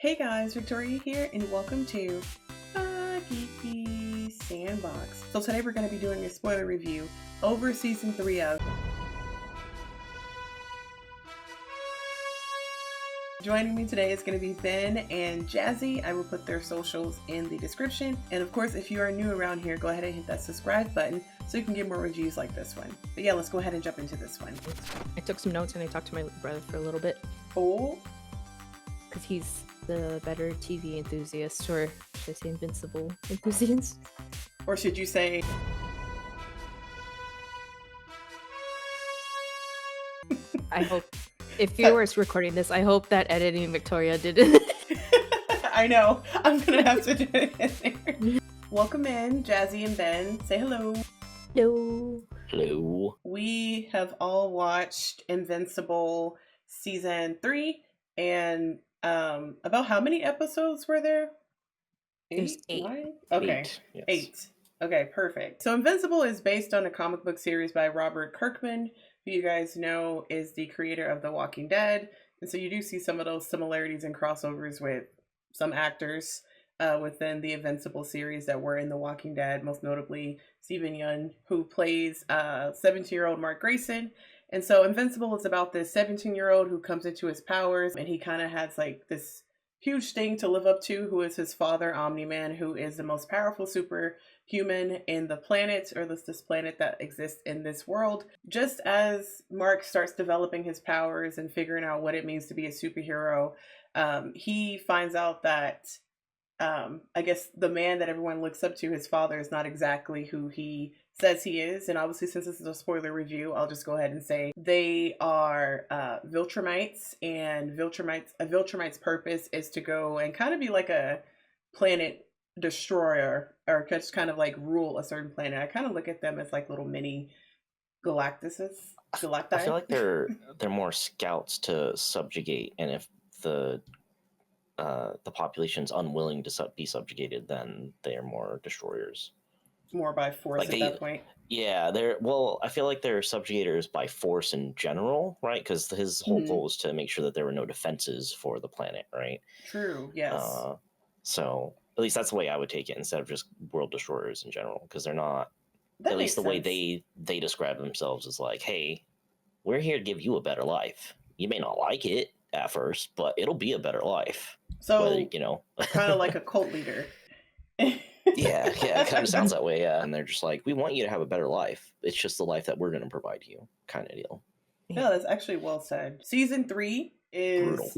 Hey guys, Victoria here, and welcome to The Geeky Sandbox. So today we're going to be doing a spoiler review over Season 3 of... Joining me today is going to be Ben and Jazzy. I will put their socials in the description. And of course, if you are new around here, go ahead and hit that subscribe button so you can get more reviews like this one. But yeah, let's go ahead and jump into this one. I took some notes and I talked to my brother for a little bit. Oh? Because he's the better TV enthusiast, or should I say Invincible enthusiast? Or should you say... I hope, if you were recording this, I hope that editing Victoria didn't. I know. I'm going to have to do it in there. Welcome in, Jazzy and Ben. Say hello. Hello. Hello. We have all watched Invincible Season 3, and about how many episodes were there? There's 8. 9? Okay, Yes. 8. Okay, perfect. So Invincible is based on a comic book series by Robert Kirkman, who you guys know is the creator of The Walking Dead. And so you do see some of those similarities and crossovers with some actors within the Invincible series that were in The Walking Dead, most notably Steven Yeun, who plays 17-year-old Mark Grayson. And so Invincible is about this 17-year-old who comes into his powers, and he kind of has like this huge thing to live up to, who is his father, Omni-Man, who is the most powerful superhuman in the planet, or this planet that exists in this world. Just as Mark starts developing his powers and figuring out what it means to be a superhero, he finds out that I guess the man that everyone looks up to, his father, is not exactly who he says he is. And obviously, since this is a spoiler review, I'll just go ahead and say they are Viltrumites, and a Viltrumite's purpose is to go and kind of be like a planet destroyer, or just kind of like rule a certain planet. I kind of look at them as like little mini Galacti. I feel like they're more scouts to subjugate, and if the population's unwilling to be subjugated, then they are more destroyers. More by force like at that point. Yeah, I feel like they're subjugators by force in general, right? Because his whole goal was to make sure that there were no defenses for the planet, right? True, yes. So at least that's the way I would take it, instead of just world destroyers in general, because they're not, That at least the makes way they describe themselves is like, hey, we're here to give you a better life. You may not like it at first, but it'll be a better life. So, whether, you know, kind of like a cult leader. yeah, it kind of sounds that way, yeah. And they're just like, we want you to have a better life. It's just the life that we're going to provide you, kind of deal. No, that's actually well said. Season 3 is... Brutal.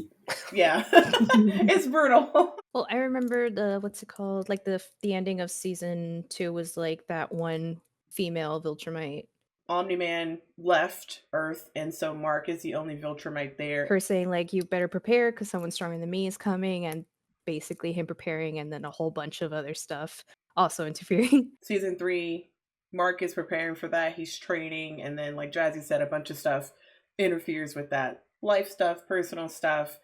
Yeah, it's brutal. Well, I remember what's it called? Like the ending of Season 2 was like that one female Viltrumite. Omni-Man left Earth, and so Mark is the only Viltrumite there. Her saying like, you better prepare because someone stronger than me is coming, and basically him preparing, and then a whole bunch of other stuff also interfering. Season 3, Mark is preparing for that. He's training, and then, like Jazzy said, a bunch of stuff interferes with that. Life stuff, personal stuff,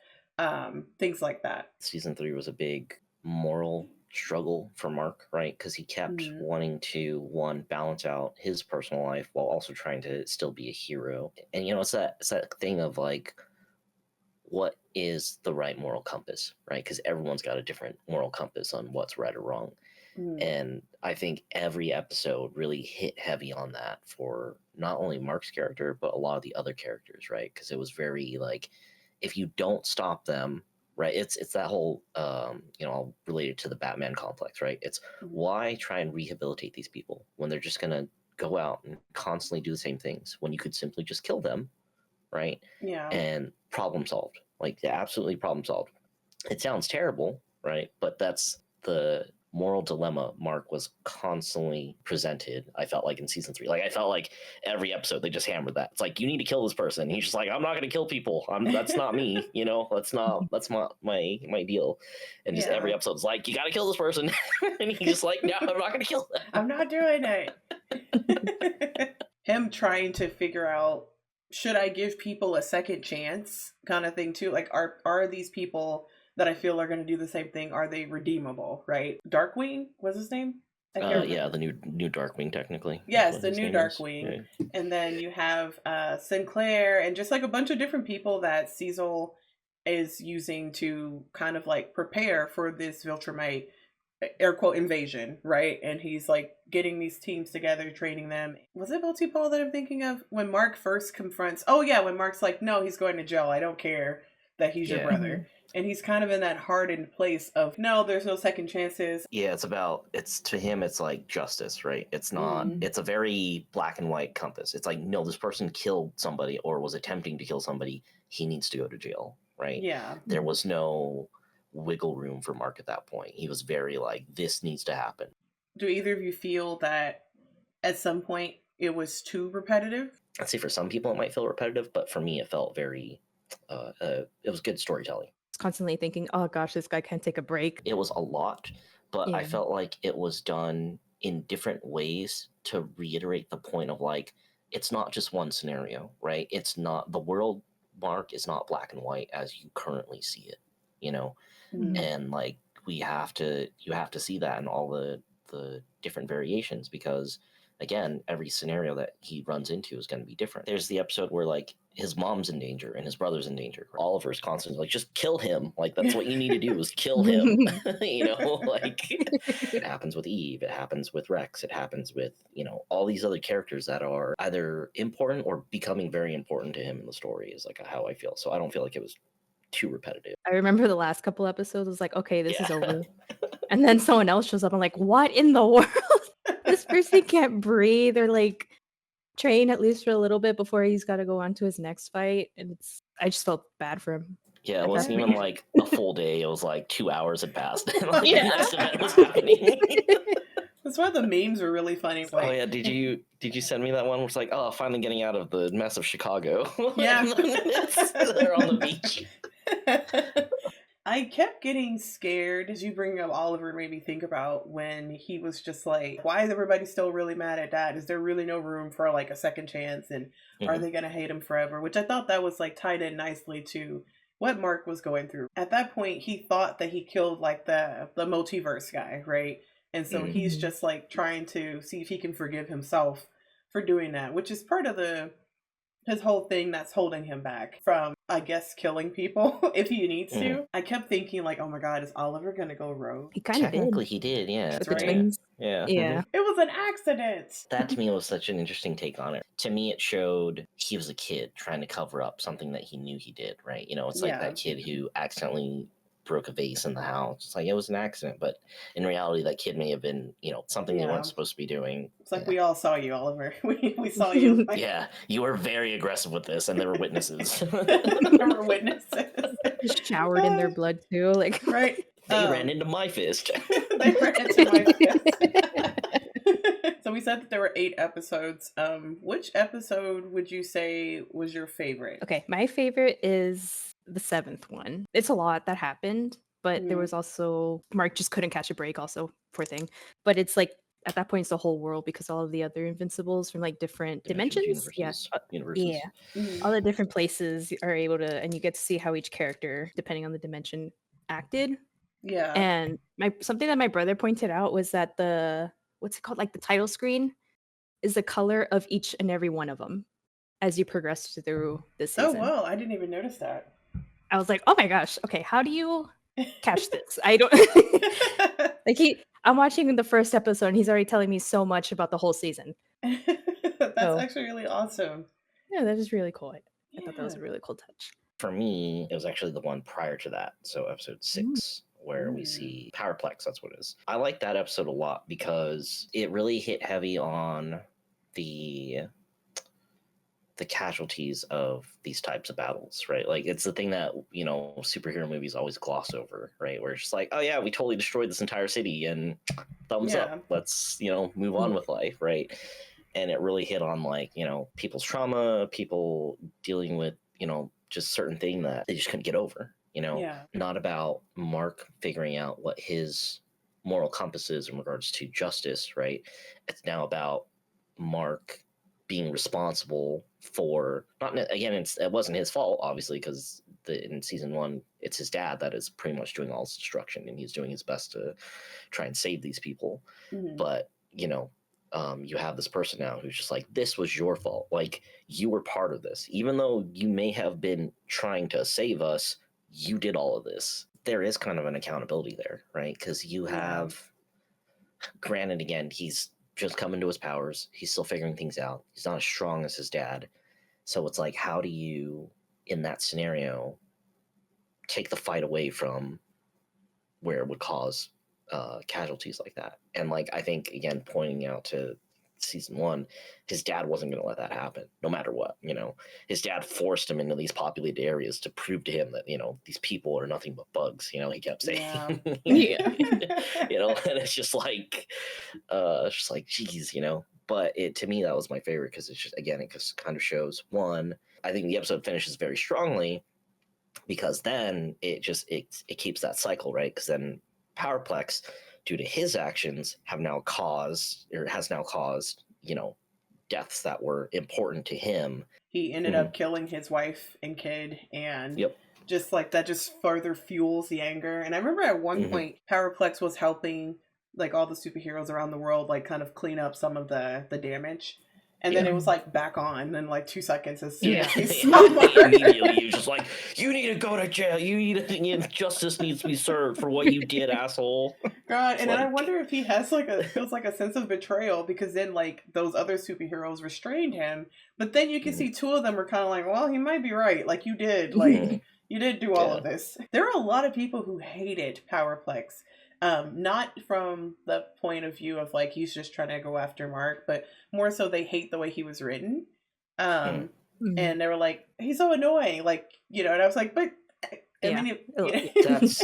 things like that. Season 3 was a big moral struggle for Mark, right? Because he kept wanting to, one, balance out his personal life while also trying to still be a hero. And, you know, it's that thing of like, what is the right moral compass, right? Because everyone's got a different moral compass on what's right or wrong. And I think every episode really hit heavy on that for not only Mark's character, but a lot of the other characters, right? Because it was very like, if you don't stop them, right? It's that whole, you know, related to the Batman complex, right? It's why try and rehabilitate these people when they're just going to go out and constantly do the same things when you could simply just kill them, right? Yeah. And problem solved. Like, absolutely problem solved. It sounds terrible, right? But that's the moral dilemma Mark was constantly presented, I felt like, in season 3. Like, I felt like every episode they just hammered that. It's like, you need to kill this person. He's just like, I'm not going to kill people. That's not me, you know? That's not my deal. And just every episode's like, you got to kill this person. And he's just like, no, I'm not going to kill them. I'm not doing it. Him trying to figure out, should I give people a second chance kind of thing too? Like, are these people that I feel are going to do the same thing, are they redeemable, right? Darkwing was his name? Yeah, the new Darkwing, technically. Yes, the new Darkwing. Yeah. And then you have Sinclair, and just like a bunch of different people that Cecil is using to kind of like prepare for this Viltrumite air quote invasion, right? And he's like getting these teams together, training them. Was it Multi-Paul that I'm thinking of? When Mark first confronts, oh yeah, when Mark's like, no, he's going to jail. I don't care that he's your brother. And he's kind of in that hardened place of, no, there's no second chances. Yeah, it's to him, it's like justice, right? It's not, it's a very black and white compass. It's like, no, this person killed somebody or was attempting to kill somebody. He needs to go to jail, right? Yeah. There was no wiggle room for Mark at that point. He was very like, this needs to happen. Do either of you feel that at some point it was too repetitive? I'd say for some people it might feel repetitive, but for me it felt very, it was good storytelling. Constantly thinking, oh gosh, this guy can't take a break. It was a lot, but I Yeah. felt like it was done in different ways to reiterate the point of like, it's not just one scenario, right? It's not, the world, Mark, is not black and white as you currently see it, you know? And like, you have to see that in all the different variations, because again, every scenario that he runs into is going to be different. There's the episode where like his mom's in danger and his brother's in danger. Oliver's constantly like, just kill him. Like, that's what you need to do, is kill him. You know, like it happens with Eve, it happens with Rex, it happens with, you know, all these other characters that are either important or becoming very important to him in the story, is like how I feel. So I don't feel like it was too repetitive. I remember the last couple episodes was like, okay, this is over. And then someone else shows up. I'm like, what in the world? This person can't breathe or like train at least for a little bit before he's got to go on to his next fight. And I just felt bad for him. Yeah, it at wasn't that even point. like a full day. It was like 2 hours had passed. And like, the next event was happening. That's why the memes were really funny. Like, Oh yeah, did you send me that one where it's like, oh, finally getting out of the mess of Chicago? Yeah. They're on the beach. I kept getting scared as you bring up Oliver, made me think about when he was just like, why is everybody still really mad at Dad? Is there really no room for like a second chance? And are they going to hate him forever? Which I thought that was like tied in nicely to what Mark was going through. At that point, he thought that he killed like the multiverse guy, right? And so he's just like trying to see if he can forgive himself for doing that, which is part of his whole thing that's holding him back from, I guess, killing people if he needs to. I kept thinking like, oh my God, is Oliver gonna go rogue? He kind of did. Technically, he did, yeah. With right. the twins. Yeah. Yeah. It was an accident. That to me was such an interesting take on it. To me, it showed he was a kid trying to cover up something that he knew he did, right? You know, it's like that kid who accidentally broke a vase in the house. It's like, it was an accident, but in reality, that kid may have been, you know, something they weren't supposed to be doing. It's like, we all saw you, Oliver. We saw you. Like, Yeah, you were very aggressive with this, and there were witnesses. there were witnesses. Just showered in their blood too. Like, right. They ran into my fist. They ran into my fist. So we said that there were 8 episodes. Which episode would you say was your favorite? Okay, my favorite is the 7th one. It's a lot that happened, but there was also Mark just couldn't catch a break. Also, poor thing. But it's like at that point, it's the whole world, because all of the other Invincibles from like different dimensions. Universes. All the different places are able to, and you get to see how each character, depending on the dimension, acted. Yeah. And something that my brother pointed out was that what's it called, like the title screen is the color of each and every one of them as you progress through this season. Oh wow, I didn't even notice that. I was like, oh my gosh, okay, how do you catch this? I don't like I'm watching the first episode and he's already telling me so much about the whole season. That's actually really awesome. Yeah, that is really cool. I thought that was a really cool touch. For me, it was actually the one prior to that, so episode 6, where we see Powerplex. That's what it is. I like that episode a lot because it really hit heavy on the casualties of these types of battles, right? Like, it's the thing that, you know, superhero movies always gloss over, right? Where it's just like, oh yeah, we totally destroyed this entire city and thumbs up. Let's, you know, move on with life, right? And it really hit on, like, you know, people's trauma, people dealing with, you know, just certain thing that they just couldn't get over, you know? Not about Mark figuring out what his moral compass is in regards to justice, right? It's now about Mark being responsible for, it wasn't his fault, obviously, because in season 1, it's his dad that is pretty much doing all this destruction, and he's doing his best to try and save these people. But, you know, you have this person now who's just like, this was your fault. Like, you were part of this. Even though you may have been trying to save us, you did all of this. There is kind of an accountability there, right? Because you have, granted, again, he's just coming to his powers. He's still figuring things out. He's not as strong as his dad. So it's like, how do you, in that scenario, take the fight away from where it would cause casualties like that? And like, I think, again, pointing out to season 1, his dad wasn't going to let that happen no matter what. His dad forced him into these populated areas to prove to him that these people are nothing but bugs. He kept saying, and it's just like geez, but to me that was my favorite, because it's just, again, it just kind of shows, one, I think the episode finishes very strongly, because then it keeps that cycle, right? Because then Powerplex, due to his actions, has now caused deaths that were important to him. He ended up killing his wife and kid, and just like that just further fuels the anger. And I remember at one point Powerplex was helping like all the superheroes around the world like kind of clean up some of the damage. And then it was like back on in like 2 seconds as soon as he saw immediately you just like, you need to go to jail. Justice needs to be served for what you did, asshole. God, and then I wonder if he has feels like a sense of betrayal, because then like those other superheroes restrained him, but then you can see 2 of them are kind of like, well, he might be right. Like you did, you did do all of this. There are a lot of people who hated Powerplex. Not from the point of view of like he's just trying to go after Mark, but more so they hate the way he was written. And they were like, he's so annoying, like, and I was like, but that's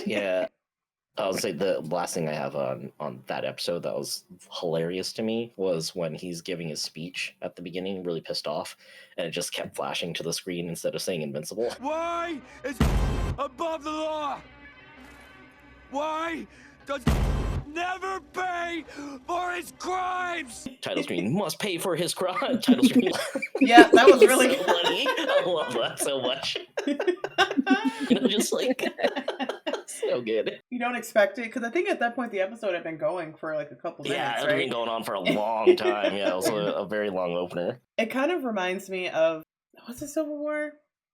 I would say the last thing I have on that episode that was hilarious to me was when he's giving his speech at the beginning, really pissed off, and it just kept flashing to the screen instead of saying Invincible. Why is above the law? Why does never pay for his crimes? Title screen, must pay for his crime. Title screen. Yeah, that was really so funny. I love that so much. Just like so good. You don't expect it, because I think at that point the episode had been going for like a couple minutes. Yeah, it had been going on for a long time. Yeah, it was a very long opener. It kind of reminds me of, what's the Civil War?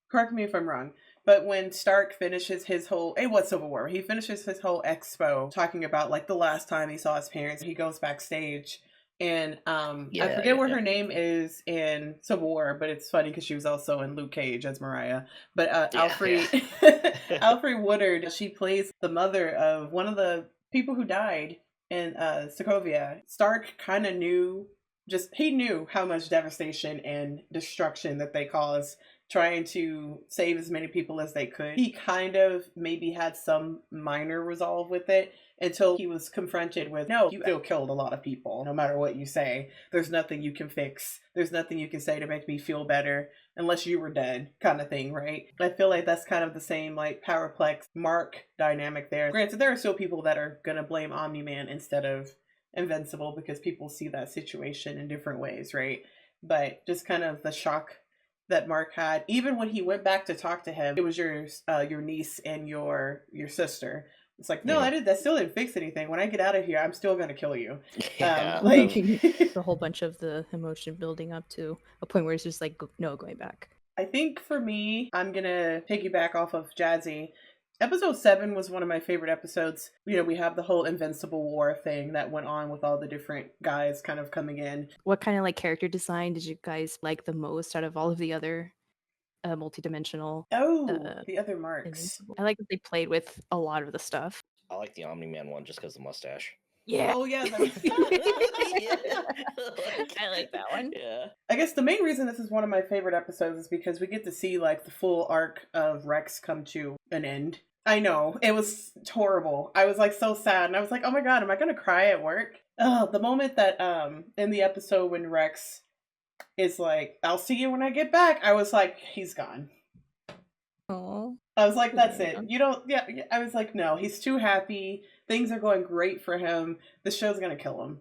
Correct me if I'm wrong. But when Stark finishes his whole, Civil War? He finishes his whole expo talking about like the last time he saw his parents. He goes backstage, and I forget what her name is in Civil War, but it's funny because she was also in Luke Cage as Mariah. But Alfre Woodard, she plays the mother of one of the people who died in Sokovia. Stark kind of knew how much devastation and destruction that they caused, trying to save as many people as they could. He kind of maybe had some minor resolve with it until he was confronted with, no, you still killed a lot of people. No matter what you say, there's nothing you can fix. There's nothing you can say to make me feel better unless you were dead, kind of thing, right? I feel like that's kind of the same like Powerplex Mark dynamic there. Granted, there are still people that are gonna blame Omni-Man instead of Invincible because people see that situation in different ways, right? But just kind of the shock that Mark had, even when he went back to talk to him, it was your niece and your sister. It's like, no, that still didn't fix anything. When I get out of here, I'm still gonna kill you. A whole bunch of the emotion building up to a point where it's just like, no, going back. I think for me, I'm gonna piggyback off of Jazzy. Episode 7 was one of my favorite episodes. We have the whole Invincible War thing that went on with all the different guys kind of coming in. What kind of like character design did you guys like the most out of all of the other multidimensional? The other marks. I like that they played with a lot of the stuff. I like the Omni-Man one just because of the mustache. Yeah. Oh yeah. I like that one. Yeah. I guess the main reason this is one of my favorite episodes is because we get to see like the full arc of Rex come to an end. I know, it was horrible. I was like so sad, and I was like, oh my god, am I gonna cry at work? The moment that in the episode when Rex is like, I'll see you when I get back, I was like, he's gone. Oh. I was like, that's it. I was like, no, he's too happy. Things are going great for him. The show's gonna kill him.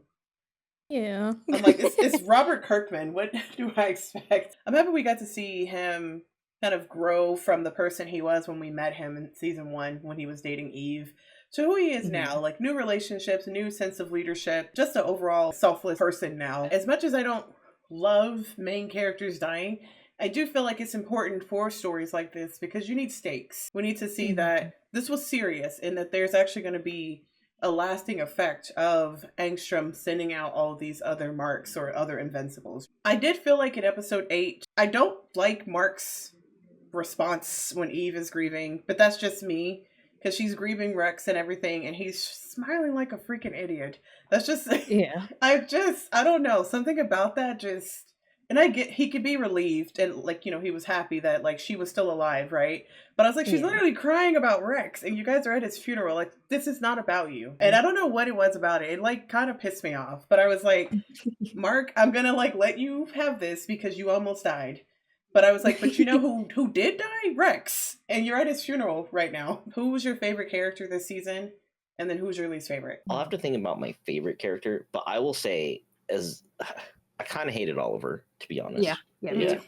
Yeah. I'm like, it's Robert Kirkman. What do I expect? I'm happy we got to see him kind of grow from the person he was when we met him in season 1 when he was dating Eve to who he is now. Like new relationships, new sense of leadership, just an overall selfless person now. As much as I don't love main characters dying, I do feel like it's important for stories like this because you need stakes. We need to see that this was serious and that there's actually going to be a lasting effect of Angstrom sending out all these other Marks or other Invincibles. I did feel like in episode 8, I don't like Mark's response when Eve is grieving, but that's just me because she's grieving Rex and everything and he's smiling like a freaking idiot. That's just, Yeah. I don't know, something about that just, and I get he could be relieved and like, he was happy that like she was still alive, right? But I was like, she's literally crying about Rex and you guys are at his funeral. Like, this is not about you. And I don't know what it was about it. It like kind of pissed me off. But I was like, Mark, I'm gonna like let you have this because you almost died. But I was like, but you know who did die? Rex. And you're at his funeral right now. Who was your favorite character this season? And then who's your least favorite? I'll have to think about my favorite character, but I will say I kind of hated Oliver, to be honest. Yeah. Me too.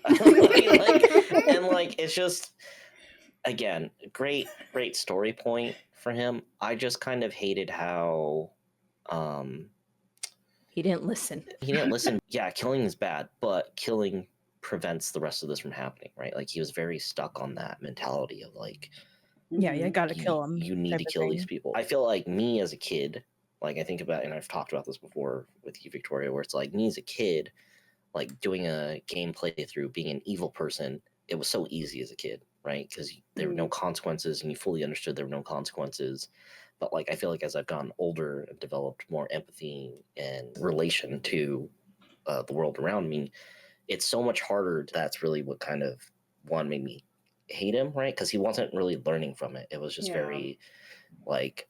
It's just, again, great story point for him. I just kind of hated how he didn't listen. Yeah, killing is bad, but killing prevents the rest of this from happening, right? Like, he was very stuck on that mentality of like, yeah, you gotta kill him. You need to kill these people. I feel like me as a kid, like I think about, and I've talked about this before with you, Victoria, where it's like me as a kid, like doing a game playthrough, being an evil person, it was so easy as a kid, right? Because there were no consequences and you fully understood there were no consequences. But like, I feel like as I've gotten older and developed more empathy and relation to the world around me, it's so much harder. That's really what kind of made me hate him, right? Because he wasn't really learning from it. It was just very like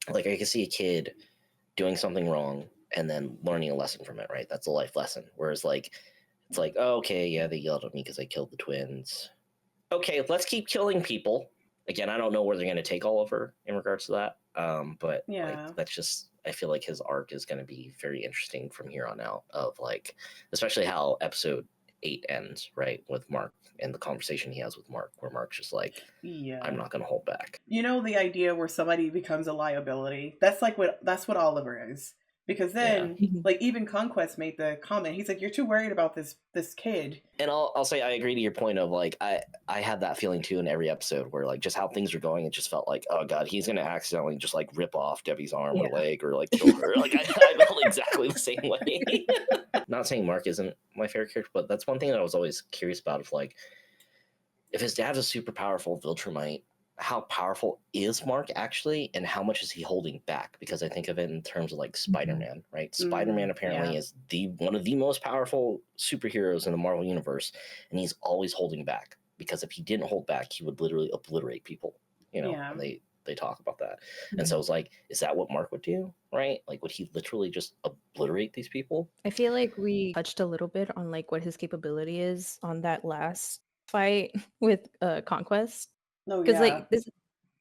I could see a kid doing something wrong and then learning a lesson from it, right? That's a life lesson. Whereas like, it's like, oh, okay, yeah, they yelled at me because I killed the twins. Okay, let's keep killing people. Again, I don't know where they're going to take Oliver in regards to that. But like, that's just, I feel like his arc is going to be very interesting from here on out, of like, especially how episode 8 ends, right? With Mark and the conversation he has with Mark, where Mark's just like, I'm not going to hold back. You know, the idea where somebody becomes a liability, that's what Oliver is. Because then, like, even Conquest made the comment. He's like, "You're too worried about this kid." And I'll say I agree to your point of like, I had that feeling too in every episode where like just how things are going, it just felt like, oh god, he's gonna accidentally just like rip off Debbie's arm or leg or like kill her. Like I felt exactly the same way. Not saying Mark isn't my favorite character, but that's one thing that I was always curious about. Of like, if his dad's a super powerful Viltrumite, how powerful is Mark actually, and how much is he holding back? Because I think of it in terms of like Spider-Man, right? Spider-Man apparently is one of the most powerful superheroes in the Marvel universe, and he's always holding back, because if he didn't hold back, he would literally obliterate people, and they talk about that. And so it's like, is that what Mark would do, right? Like, would he literally just obliterate these people? I feel like we touched a little bit on like what his capability is on that last fight with Conquest. Because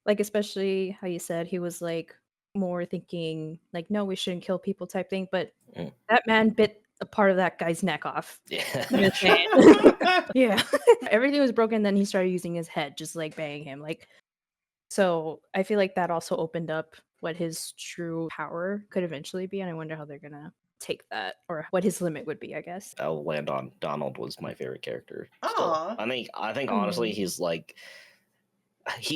like especially how you said he was like more thinking like, no, we shouldn't kill people type thing, but that man bit a part of that guy's neck off. Yeah. Everything was broken, then he started using his head, just like banging him. Like, so I feel like that also opened up what his true power could eventually be, and I wonder how they're gonna take that, or what his limit would be, I guess. I'll land on Donald was my favorite character. Still. I think honestly he's like,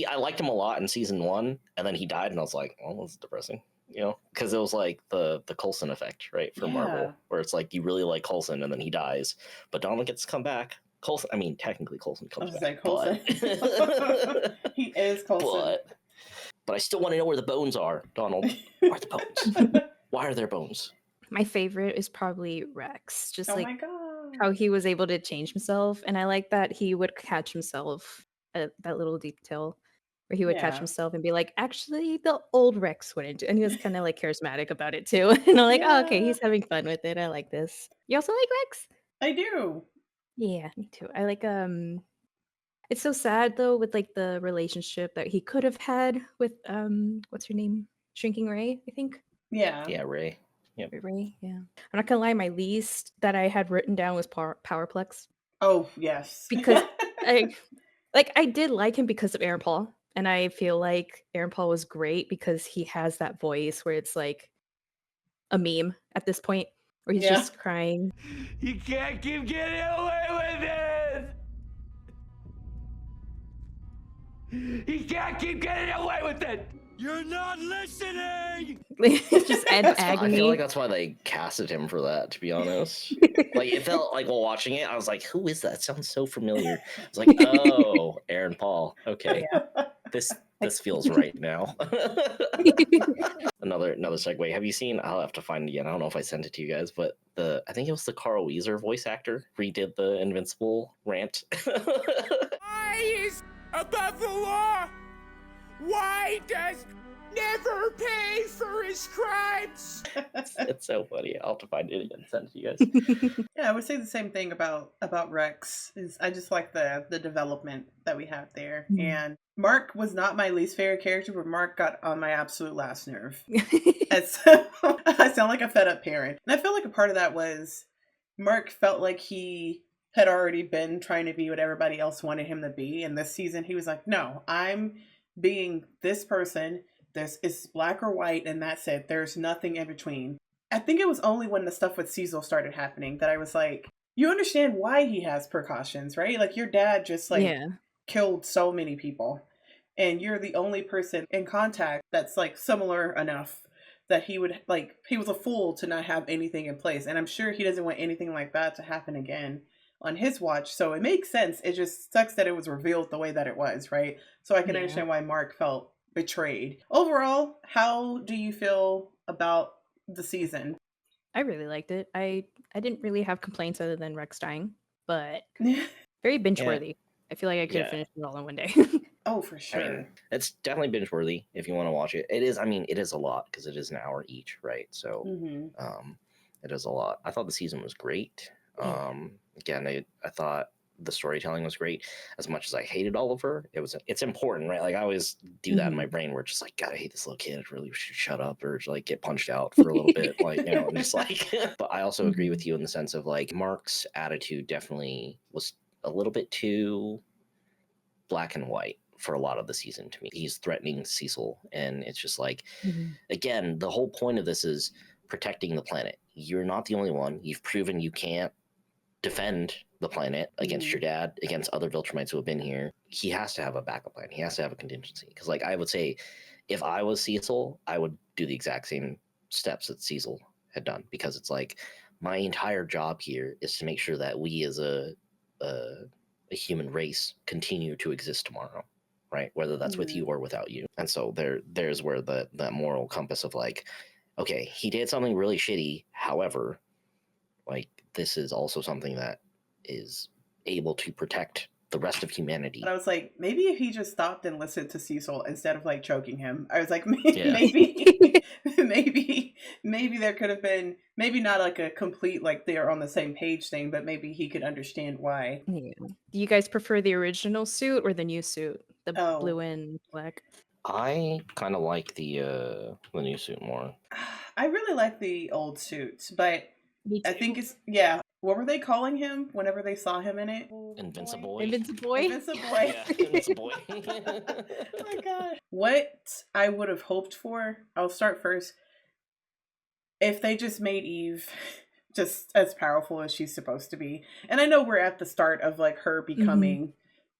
I liked him a lot in season 1, and then he died, and I was like, well, that's depressing, because it was like the Coulson effect, right, for Marvel, where it's like you really like Coulson, and then he dies, but Donald gets to come back. Coulson, I mean, technically Coulson comes back. Coulson. He is Coulson. But I still want to know where the bones are, Donald. Where are the bones? Why are there bones? My favorite is probably Rex. Just like my God, how he was able to change himself, and I like that he would catch himself. That little detail where he would catch himself and be like, actually, the old Rex wouldn't do. And he was kind of like charismatic about it too. And I'm like, oh, okay, he's having fun with it. I like this. You also like Rex? I do. Yeah, me too. I like it's so sad though with like the relationship that he could have had with what's her name? Shrinking Ray, I think. Yeah, Ray. Yep. Ray, yeah. I'm not gonna lie, my least that I had written down was Powerplex. Oh, yes. Because I did like him because of Aaron Paul, and I feel like Aaron Paul was great because he has that voice where it's like a meme at this point, where he's just crying. You can't keep getting away with it! He can't keep getting away with it! You're not listening! Just agony. I feel like that's why they casted him for that, to be honest. Like, it felt like while watching it, I was like, who is that? Sounds so familiar. I was like, oh, Aaron Paul. Okay. This feels right now. Another segue. Have you seen, I'll have to find it again. I don't know if I sent it to you guys, but I think it was the Carl Weezer voice actor redid the Invincible rant. Why is above the law? Why does never pay for his crimes? It's so funny. I'll have to find it again and send it to you guys. Yeah, I would say the same thing about Rex. Is I just like the development that we have there. Mm. And Mark was not my least favorite character, but Mark got on my absolute last nerve. I sound like a fed up parent. And I feel like a part of that was Mark felt like he had already been trying to be what everybody else wanted him to be. And this season he was like, no, I'm being this person. It's black or white, and that's it. There's nothing in between. I think it was only when the stuff with Cecil started happening that I was like, you understand why he has precautions, right? Like, your dad just killed so many people, and you're the only person in contact that's like similar enough that he would he was a fool to not have anything in place. And I'm sure he doesn't want anything like that to happen again on his watch. So it makes sense. It just sucks that it was revealed the way that it was, right? So I can understand why Mark felt betrayed. Overall, how do you feel about the season? I really liked it. I didn't really have complaints other than Rex dying, but very binge worthy. I feel like I could have finished it all in one day. Oh, for sure. I mean, it's definitely binge worthy if you want to watch it. It is. I mean, it is a lot because it is an hour each, right? So, it is a lot. I thought the season was great. Again, I thought the storytelling was great. As much as I hated Oliver, it's important, right? Like, I always do that in my brain where it's just like, God, I hate this little kid. I really should shut up or like get punched out for a little bit, like, you know, and just like. But I also agree with you in the sense of like Mark's attitude definitely was a little bit too black and white for a lot of the season to me. He's threatening Cecil, and it's just like, again, the whole point of this is protecting the planet. You're not the only one. You've proven you can't defend the planet against your dad, against other Viltrumites who have been here. He has to have a backup plan. He has to have a contingency. Because, like, I would say, if I was Cecil, I would do the exact same steps that Cecil had done. Because it's like, my entire job here is to make sure that we as a human race continue to exist tomorrow, right? Whether that's with you or without you. And so there's where that moral compass of like, okay, he did something really shitty. However, like, this is also something that is able to protect the rest of humanity. But I was like, maybe if he just stopped and listened to Cecil instead of like choking him. I was like, maybe there could have been, maybe not like a complete like they're on the same page thing, but maybe he could understand why. Yeah. Do you guys prefer the original suit or the new suit, the blue and black? I kind of like the new suit more. I really like the old suit, but I think it's what were they calling him whenever they saw him in it? Invincible. Invincible. Invincible. Oh my god. What I would have hoped for, I'll start first. If they just made Eve just as powerful as she's supposed to be. And I know we're at the start of like her becoming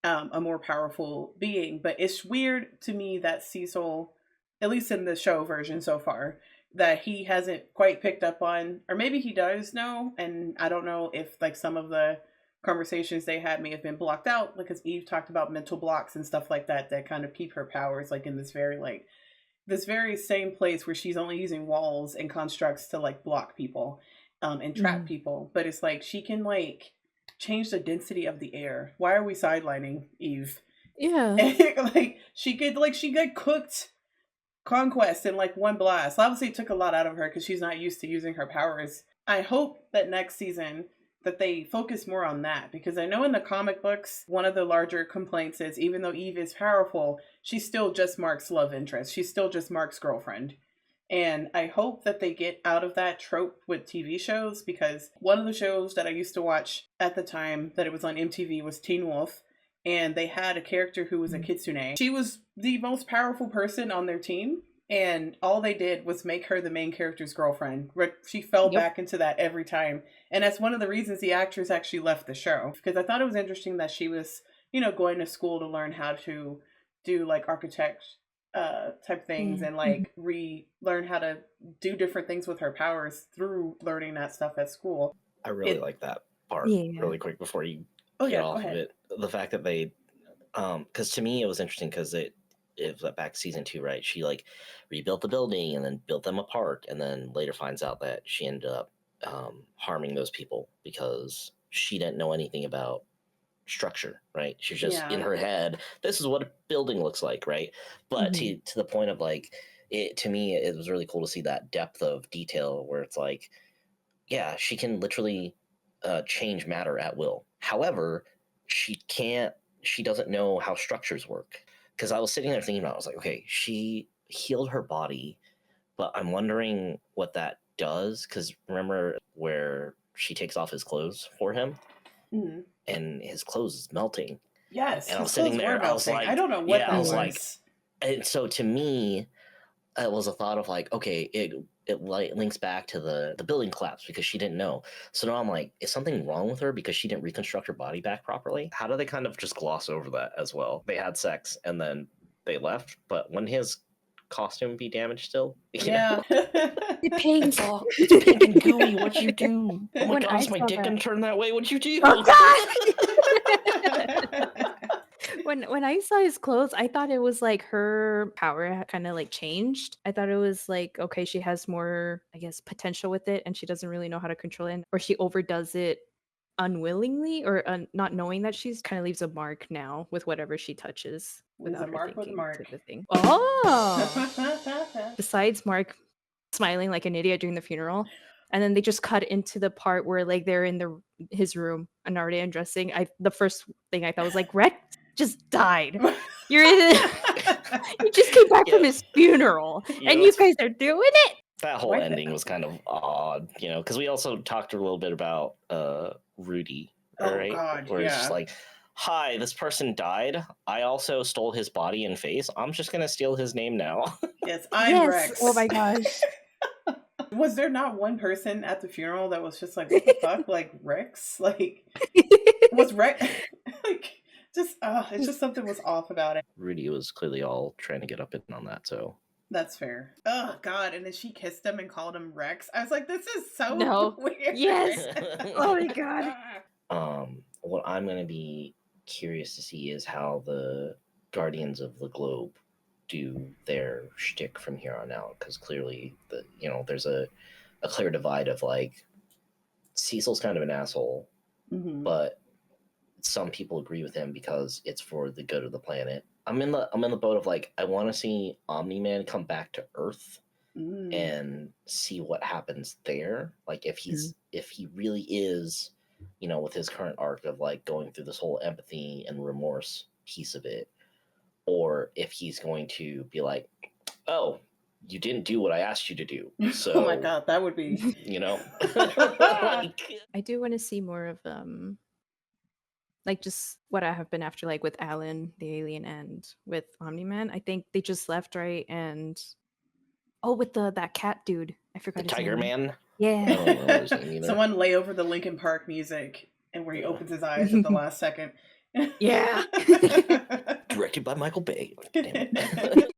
a more powerful being, but it's weird to me that Cecil, at least in the show version so far, that he hasn't quite picked up on, or maybe he does know, and I don't know if like some of the conversations they had may have been blocked out, because Eve talked about mental blocks and stuff like that kind of keep her powers like in this very same place where she's only using walls and constructs to like block people and trap people. But it's like she can like change the density of the air. Why are we sidelining Eve? Yeah. And, she got cooked Conquest in like one blast. Obviously it took a lot out of her because she's not used to using her powers. I hope that next season that they focus more on that, because I know in the comic books one of the larger complaints is even though Eve is powerful, she's still just Mark's love interest. She's still just Mark's girlfriend. And I hope that they get out of that trope with TV shows, because one of the shows that I used to watch at the time that it was on MTV was Teen Wolf. And they had a character who was a kitsune. She was the most powerful person on their team. And all they did was make her the main character's girlfriend. She fell back into that every time. And that's one of the reasons the actress actually left the show. Because I thought it was interesting that she was, going to school to learn how to do like architect type things and like relearn how to do different things with her powers through learning that stuff at school. I really like that part really quick before you get off of it. The fact that they, because to me it was interesting because it was back season 2, right? She like rebuilt the building and then built them a park, and then later finds out that she ended up harming those people because she didn't know anything about structure, right? She's just in her head, this is what a building looks like, right? But to the point of like, it to me, it was really cool to see that depth of detail where it's like, yeah, she can literally change matter at will. However, she doesn't know how structures work. Because I was sitting there thinking about it, I was like, okay, she healed her body, but I'm wondering what that does. Because remember where she takes off his clothes for him? And his clothes is melting. Yes. And I was sitting there, I was like, I don't know what that was. Like, and so to me, it was a thought of like, okay, it links back to the building collapse because she didn't know. So now I'm like, is something wrong with her because she didn't reconstruct her body back properly? How do they kind of just gloss over that as well? They had sex and then they left, but wouldn't his costume be damaged still? Yeah. It's pink and gooey. What'd you do? Oh my god, is my dick gonna turn that way? What'd you do? Oh god! When I saw his clothes, I thought it was like her power kind of like changed. I thought it was like, okay, she has more, I guess, potential with it, and she doesn't really know how to control it, or she overdoes it unwillingly, or not knowing that she's kind of leaves a mark now with whatever she touches. Leaves a mark with Mark. To the thing. Oh! Besides Mark smiling like an idiot during the funeral, and then they just cut into the part where like they're in his room and already undressing. The first thing I thought was like, Rex just died. You just came back from his funeral, and you guys are doing it. That whole ending was kind of odd, because we also talked a little bit about Rudy, right? God, where it's just like, hi, this person died. I also stole his body and face. I'm just gonna steal his name now. Yes, I'm Rex. Oh my gosh. Was there not one person at the funeral that was just like, what the fuck? Like, Rex? Like, was Rex? Like, just, it's just something was off about it. Rudy was clearly all trying to get up in on that, so. That's fair. Oh, God. And then she kissed him and called him Rex. I was like, this is so weird. Yes. Oh my God. What I'm going to be curious to see is how the Guardians of the Globe do their shtick from here on out, because clearly there's a clear divide of like, Cecil's kind of an asshole, but some people agree with him because it's for the good of the planet. I'm in the boat of like, I want to see Omni-Man come back to Earth and see what happens there. Like if he really is, with his current arc of like going through this whole empathy and remorse piece of it, or if he's going to be like, oh, you didn't do what I asked you to do. So oh my God, that would be I do want to see more of like just what I have been after, like with Alan the alien and with Omni-Man. I think they just left, right? And with that cat dude, I forgot the Tiger Man. Yeah. I don't remember his name either. Someone lay over the Linkin Park music and where he opens his eyes at the last second. Yeah. Directed by Michael Bay. Damn it.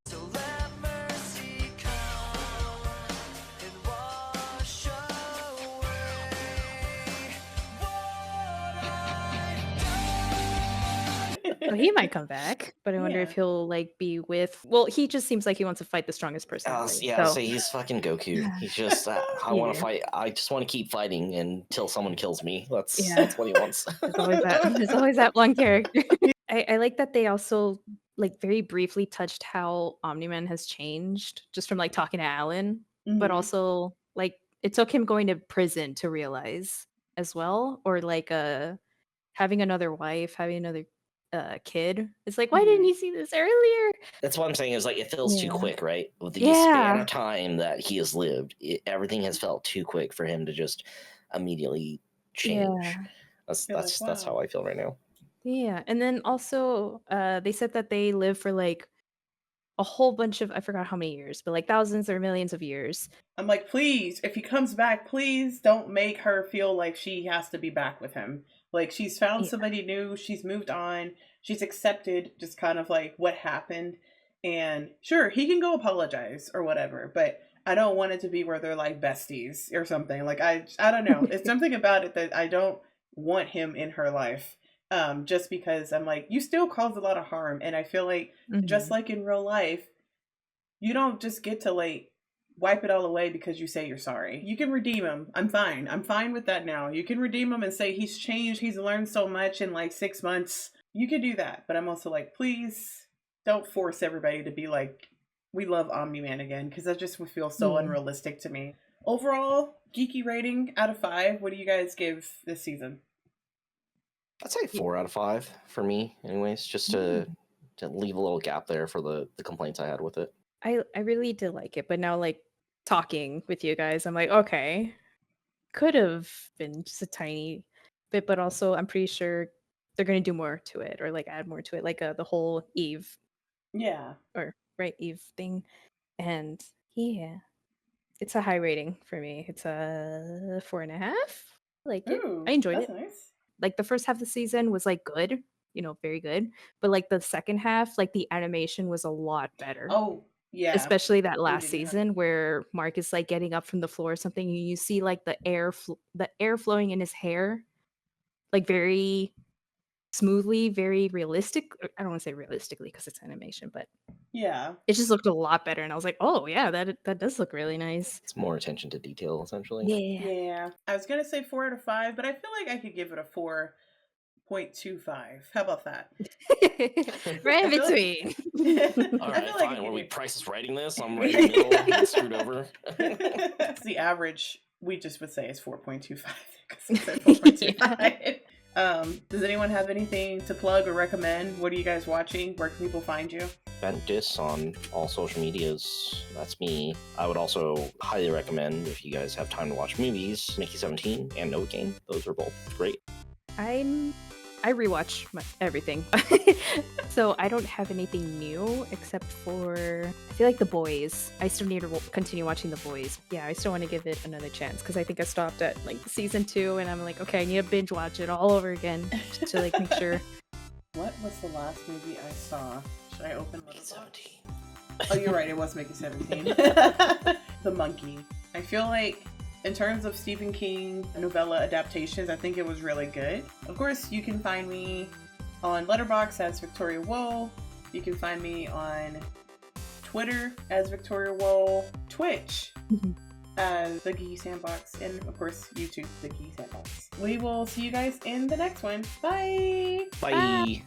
So he might come back, but I wonder if he'll like be with. Well, he just seems like he wants to fight the strongest person. So he's fucking Goku. He's just I want to fight. I just want to keep fighting until someone kills me. That's what he wants. There's always that one character. I like that they also like very briefly touched how Omni-Man has changed just from like talking to Alan, but also like it took him going to prison to realize as well, or like having another wife, having another kid. It's like, why didn't you see this earlier? That's what I'm saying, is like it feels too quick, right? With the span of time that he has lived, everything has felt too quick for him to just immediately change. That's how I feel right now. Yeah. And then also they said that they live for like a whole bunch of, I forgot how many years, but like thousands or millions of years. I'm like, please, if he comes back, please don't make her feel like she has to be back with him. Like, she's found somebody new, she's moved on, she's accepted just kind of like what happened. And sure, he can go apologize or whatever, but I don't want it to be where they're like besties or something. Like I don't know. It's something about it that I don't want him in her life. Just because I'm like, you still caused a lot of harm, and I feel like just like in real life, you don't just get to like wipe it all away because you say you're sorry. You can redeem him. I'm fine. I'm fine with that now. You can redeem him and say he's changed. He's learned so much in like 6 months. You can do that. But I'm also like, please don't force everybody to be like, we love Omni-Man again, because that just would feel so unrealistic to me. Overall, geeky rating out of 5. What do you guys give this season? I'd say 4 out of 5 for me, anyways, just to leave a little gap there for the complaints I had with it. I really did like it, but now like talking with you guys, I'm like, okay, could have been just a tiny bit, but also I'm pretty sure they're gonna do more to it or like add more to it, like the whole Eve, Eve thing, and yeah, it's a high rating for me. It's a 4.5. I like it. I enjoyed it. Nice. Like the first half of the season was like good, very good, but like the second half, like the animation was a lot better. Oh yeah, especially that last season where Mark is like getting up from the floor or something, and you see like the air flowing in his hair, like very smoothly, very realistic. I don't want to say realistically because it's animation, but yeah, it just looked a lot better, and I was like, oh yeah, that does look really nice. It's more attention to detail, essentially. Yeah. I was gonna say 4 out of 5, but I feel like I could give it a 4.25. How about that? Right in between. All right, fine. What are we prices writing this? I'm right in the middle. Get screwed over. That's the average. We just would say is 4.25 because we said 4.25. Does anyone have anything to plug or recommend? What are you guys watching? Where can people find you? Ventus on all social medias. That's me. I would also highly recommend, if you guys have time to watch movies, Mickey 17 and Novocaine. Those are both great. I rewatch everything, so I don't have anything new except for I feel like The Boys. I still need to continue watching The Boys. Yeah, I still want to give it another chance because I think I stopped at like season 2, and I'm like, okay, I need to binge watch it all over again just to like make sure. What was the last movie I saw? Should I open Mickey 17? Oh, you're right. It was Mickey 17. The Monkey. I feel like in terms of Stephen King novella adaptations, I think it was really good. Of course, you can find me on Letterboxd as Victoria Woe. You can find me on Twitter as Victoria Woe, Twitch as TheGeekySandbox, and of course, YouTube, TheGeekySandbox. We will see you guys in the next one. Bye! Bye!